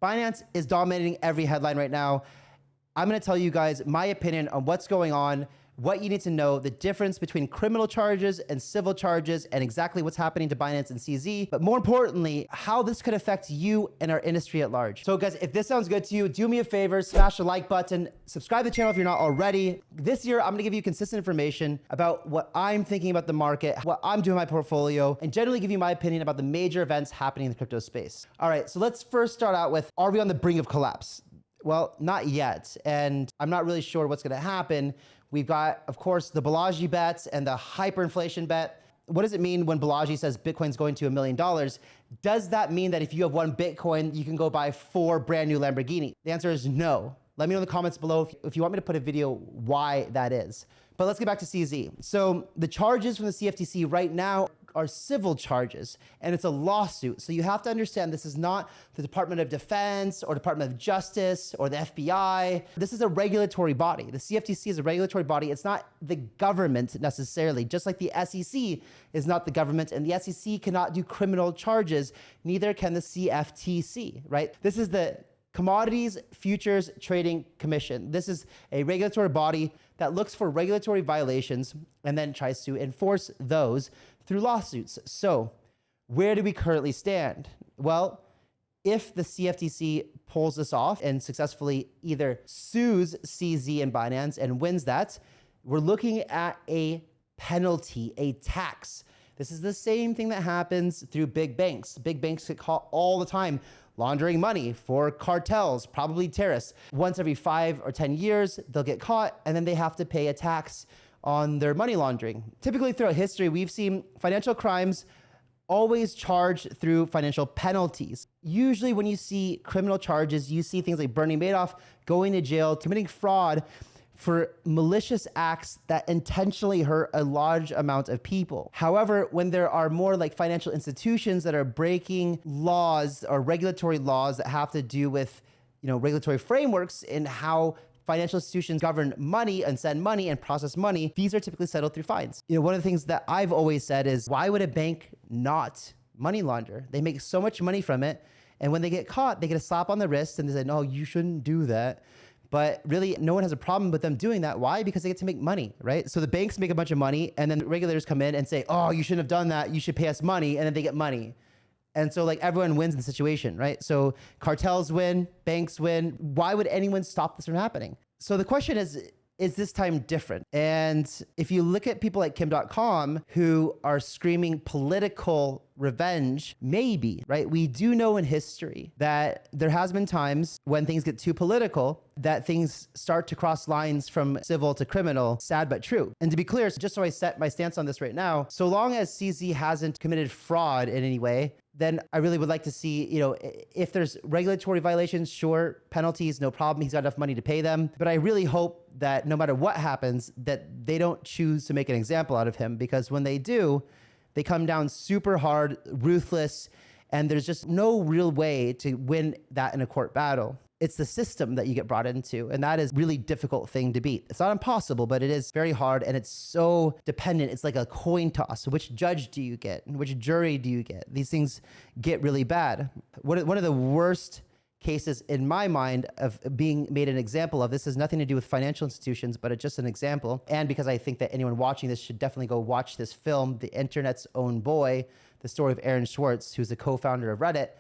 Binance is dominating every headline right now. I'm going to tell you guys my opinion on what's going on, what you need to know, the difference between criminal charges and civil charges, and exactly what's happening to Binance and CZ. But more importantly, how this could affect you and our industry at large. So guys, if this sounds good to you, do me a favor, smash the like button, subscribe to the channel if you're not already. This year, I'm gonna give you consistent information about what I'm thinking about the market, what I'm doing in my portfolio, and generally give you my opinion about the major events happening in the crypto space. All right, so let's first start out with, are we on the brink of collapse? Well, not yet, and I'm not really sure what's gonna happen. We've got, of course, the Balaji bets and the hyperinflation bet. What does it mean when Balaji says Bitcoin's going to $1 million? Does that mean that if you have one Bitcoin, you can go buy 4 brand new Lamborghini? The answer is no. Let me know in the comments below if you want me to put a video why that is. But let's get back to CZ. So the charges from the CFTC right now are civil charges, and it's a lawsuit. So you have to understand this is not the Department of Defense or Department of Justice or the FBI. This is a regulatory body. The CFTC is a regulatory body. It's not the government necessarily, just like the SEC is not the government, and the SEC cannot do criminal charges. Neither can the CFTC, right? This is the Commodities Futures Trading Commission. This is a regulatory body that looks for regulatory violations and then tries to enforce those through lawsuits. So where do we currently stand? Well, if the CFTC pulls this off and successfully either sues CZ and Binance and wins that, we're looking at a penalty, a tax. This is the same thing that happens through big banks. Big banks get caught all the time laundering money for cartels, probably terrorists. Once every 5 or 10 years, they'll get caught and then they have to pay a tax on their money laundering. Typically throughout history, we've seen financial crimes always charged through financial penalties. Usually when you see criminal charges, you see things like Bernie Madoff going to jail, committing fraud for malicious acts that intentionally hurt a large amount of people. However, when there are more like financial institutions that are breaking laws or regulatory laws that have to do with, regulatory frameworks and how financial institutions govern money and send money and process money, these are typically settled through fines. One of the things that I've always said is, why would a bank not money launder? They make so much money from it. And when they get caught, they get a slap on the wrist and they say, no, you shouldn't do that. But really, no one has a problem with them doing that. Why? Because they get to make money, right? So the banks make a bunch of money and then the regulators come in and say, oh, you shouldn't have done that. You should pay us money. And then they get money. And so like everyone wins in the situation, right? So cartels win, banks win. Why would anyone stop this from happening? So the question is this time different? And if you look at people like Kim.com who are screaming political revenge, maybe, right? We do know in history that there has been times when things get too political that things start to cross lines from civil to criminal, sad but true. And to be clear, just so I set my stance on this right now, so long as CZ hasn't committed fraud in any way, then I really would like to see, if there's regulatory violations, sure, penalties, no problem. He's got enough money to pay them. But I really hope that no matter what happens, that they don't choose to make an example out of him, because when they do, they come down super hard, ruthless, and there's just no real way to win that in a court battle. It's the system that you get brought into, and that is a really difficult thing to beat. It's not impossible, but it is very hard, and it's so dependent. It's like a coin toss. Which judge do you get? Which jury do you get? These things get really bad. One of the worst cases in my mind of being made an example of, this has nothing to do with financial institutions, but it's just an example. And because I think that anyone watching this should definitely go watch this film, The Internet's Own Boy, the story of Aaron Swartz, who's the co-founder of Reddit.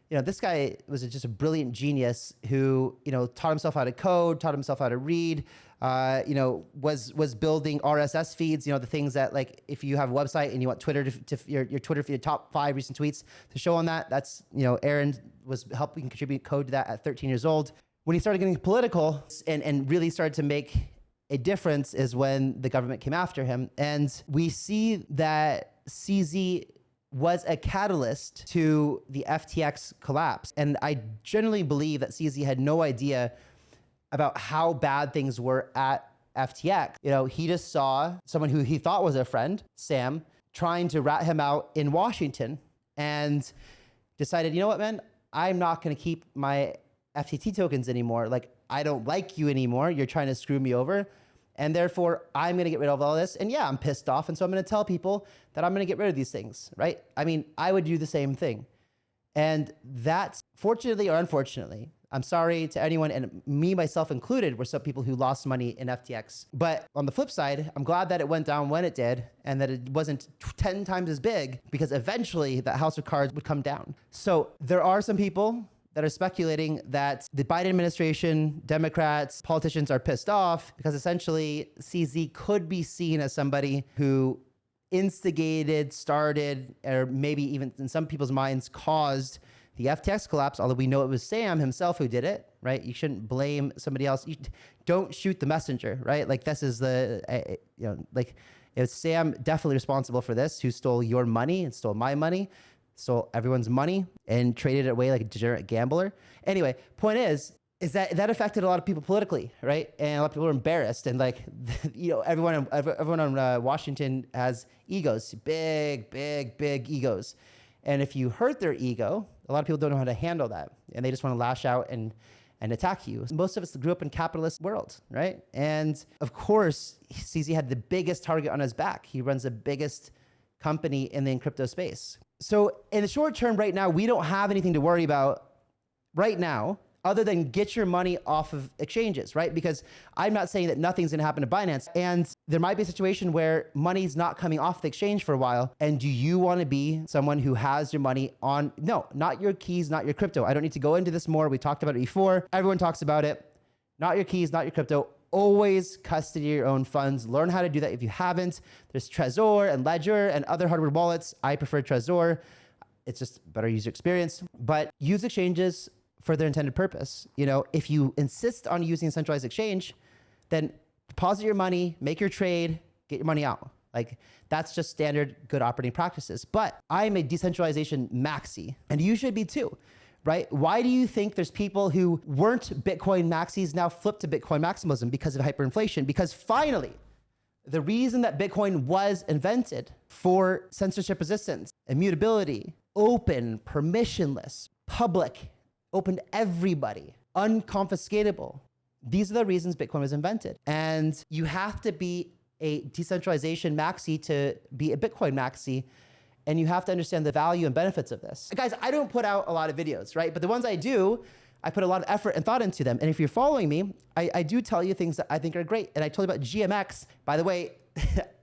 This guy was just a brilliant genius who, taught himself how to code, taught himself how to read, was building RSS feeds, the things that, like, if you have a website and you want Twitter to your Twitter feed, top 5 recent tweets to show on that, that's, Aaron was helping contribute code to that at 13 years old. When he started getting political and really started to make a difference is when the government came after him. And we see that CZ was a catalyst to the FTX collapse. And I generally believe that CZ had no idea about how bad things were at FTX. He just saw someone who he thought was a friend, Sam, trying to rat him out in Washington, and decided, you know what, man, I'm not going to keep my FTT tokens anymore. Like, I don't like you anymore. You're trying to screw me over. And therefore, I'm going to get rid of all this. And yeah, I'm pissed off. And so I'm going to tell people that I'm going to get rid of these things, right? I mean, I would do the same thing. And that's, fortunately or unfortunately, I'm sorry to anyone, and me, myself included, were some people who lost money in FTX. But on the flip side, I'm glad that it went down when it did and that it wasn't 10 times as big, because eventually that house of cards would come down. So there are some people that are speculating that the Biden administration, Democrats, politicians are pissed off because essentially CZ could be seen as somebody who instigated, started, or maybe even in some people's minds caused the FTX collapse, although we know it was Sam himself who did it, right? You shouldn't blame somebody else. You don't shoot the messenger, right? Like this is the, like it's Sam definitely responsible for this, who stole your money and stole my money, stole everyone's money and traded it away like a degenerate gambler. Anyway, point is that affected a lot of people politically, right? And a lot of people were embarrassed, and like, everyone on Washington has egos, big egos. And if you hurt their ego, a lot of people don't know how to handle that, and they just want to lash out and attack you. Most of us grew up in capitalist world, right? And of course, CZ had the biggest target on his back. He runs the biggest company in the crypto space. So in the short term right now, we don't have anything to worry about right now, other than get your money off of exchanges, right? Because I'm not saying that nothing's gonna happen to Binance, and there might be a situation where money's not coming off the exchange for a while. And do you wanna be someone who has your money on, no, not your keys, not your crypto. I don't need to go into this more. We talked about it before. Everyone talks about it. Not your keys, not your crypto. Always custody your own funds. Learn how to do that if you haven't. There's Trezor and Ledger and other hardware wallets. I prefer Trezor. It's just better user experience, but use exchanges for their intended purpose. If you insist on using a centralized exchange, then deposit your money, make your trade, get your money out. Like that's just standard good operating practices. But I'm a decentralization maxi, and you should be too, right? Why do you think there's people who weren't Bitcoin maxis now flip to Bitcoin maximalism? Because of hyperinflation. Because finally, the reason that Bitcoin was invented for censorship resistance, immutability, open, permissionless, public, open to everybody, unconfiscatable. These are the reasons Bitcoin was invented. And you have to be a decentralization maxi to be a Bitcoin maxi. And you have to understand the value and benefits of this. Guys, I don't put out a lot of videos, right? But the ones I do, I put a lot of effort and thought into them. And if you're following me, I do tell you things that I think are great. And I told you about GMX. By the way,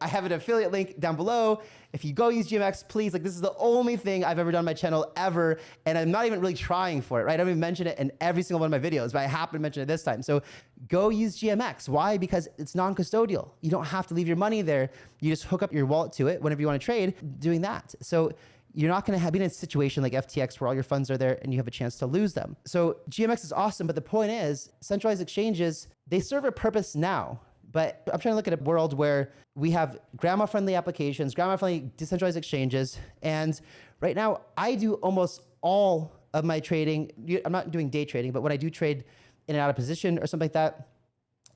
I have an affiliate link down below. If you go use GMX, please, like this is the only thing I've ever done on my channel ever. And I'm not even really trying for it, right? I don't even mention it in every single one of my videos, but I happen to mention it this time. So go use GMX. Why? Because it's non-custodial. You don't have to leave your money there. You just hook up your wallet to it whenever you want to trade, doing that. So you're not going to be in a situation like FTX where all your funds are there and you have a chance to lose them. So GMX is awesome, but the point is centralized exchanges, they serve a purpose now. But I'm trying to look at a world where we have grandma-friendly applications, grandma-friendly decentralized exchanges. And right now, I do almost all of my trading. I'm not doing day trading, but when I do trade in and out of position or something like that,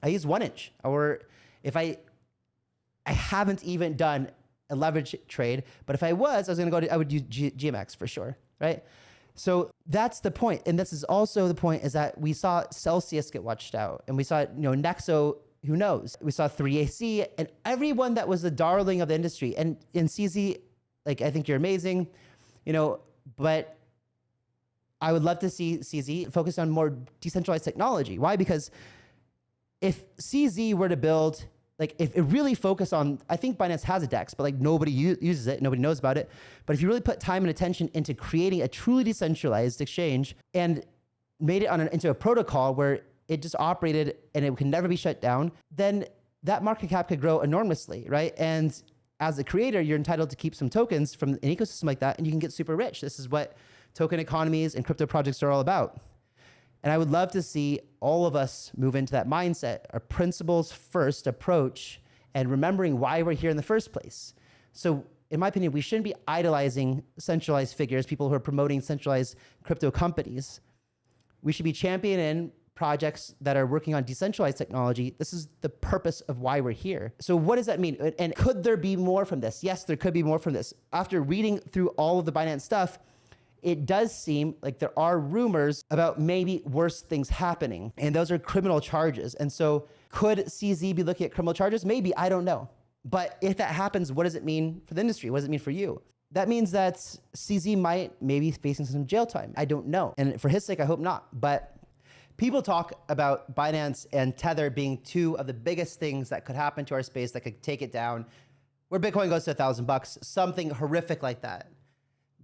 I use 1inch. Or if I haven't even done a leverage trade, but if I was going to I would use GMX for sure, right? So that's the point. And this is also the point, is that we saw Celsius get watched out, and we saw, Nexo, who knows? We saw 3AC and everyone that was the darling of the industry. And in CZ, like, I think you're amazing, but I would love to see CZ focus on more decentralized technology. Why? Because if CZ were to build, like, if it really focused on, I think Binance has a DEX, but like nobody uses it, nobody knows about it. But if you really put time and attention into creating a truly decentralized exchange and made it into a protocol where it just operated and it can never be shut down, then that market cap could grow enormously, right? And as a creator, you're entitled to keep some tokens from an ecosystem like that, and you can get super rich. This is what token economies and crypto projects are all about. And I would love to see all of us move into that mindset, our principles first approach, and remembering why we're here in the first place. So in my opinion, we shouldn't be idolizing centralized figures, people who are promoting centralized crypto companies. We should be championing projects that are working on decentralized technology. This is the purpose of why we're here. So what does that mean? And could there be more from this? Yes, there could be more from this. After reading through all of the Binance stuff, it does seem like there are rumors about maybe worse things happening, and those are criminal charges. And so could CZ be looking at criminal charges? Maybe, I don't know. But if that happens, what does it mean for the industry? What does it mean for you? that means that CZ might maybe facing some jail time. I don't know. And for his sake, I hope not. But people talk about Binance and Tether being two of the biggest things that could happen to our space that could take it down, where Bitcoin goes to $1,000, something horrific like that.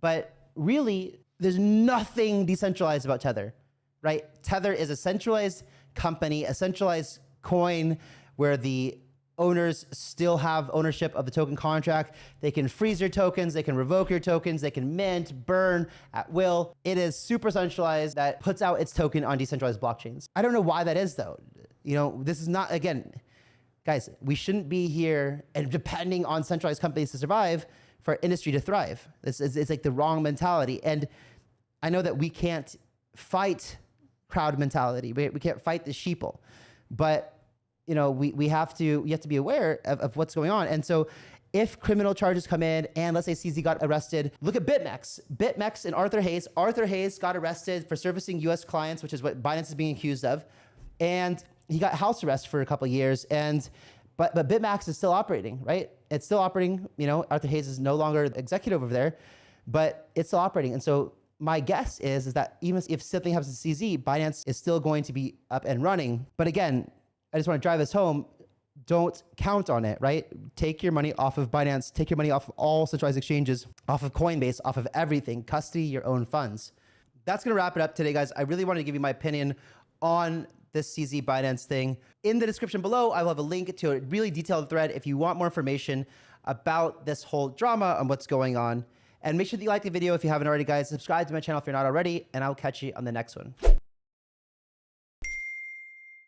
But really, there's nothing decentralized about Tether, right? Tether is a centralized company, a centralized coin where the owners still have ownership of the token contract. They can freeze your tokens, they can revoke your tokens, they can mint, burn at will. It is super centralized that puts out its token on decentralized blockchains. I don't know why that is though. You know, this is not, again, guys, we shouldn't be here and depending on centralized companies to survive for industry to thrive. It's like the wrong mentality. And I know that we can't fight crowd mentality. We can't fight the sheeple, but you know, we have to be aware of what's going on. And so if criminal charges come in and let's say CZ got arrested, look at BitMEX and Arthur Hayes. Arthur Hayes got arrested for servicing US clients, which is what Binance is being accused of. And he got house arrest for a couple of years. But BitMEX is still operating, right? It's still operating. You know, Arthur Hayes is no longer executive over there, but it's still operating. And so my guess is that even if something happens to CZ, Binance is still going to be up and running. But again, I just want to drive this home. Don't count on it, right? Take your money off of Binance. Take your money off of all centralized exchanges, off of Coinbase, off of everything. Custody your own funds. That's going to wrap it up today, guys. I really wanted to give you my opinion on this CZ Binance thing. In the description below, I will have a link to a really detailed thread if you want more information about this whole drama and what's going on. And make sure that you like the video if you haven't already, guys. Subscribe to my channel if you're not already, and I'll catch you on the next one.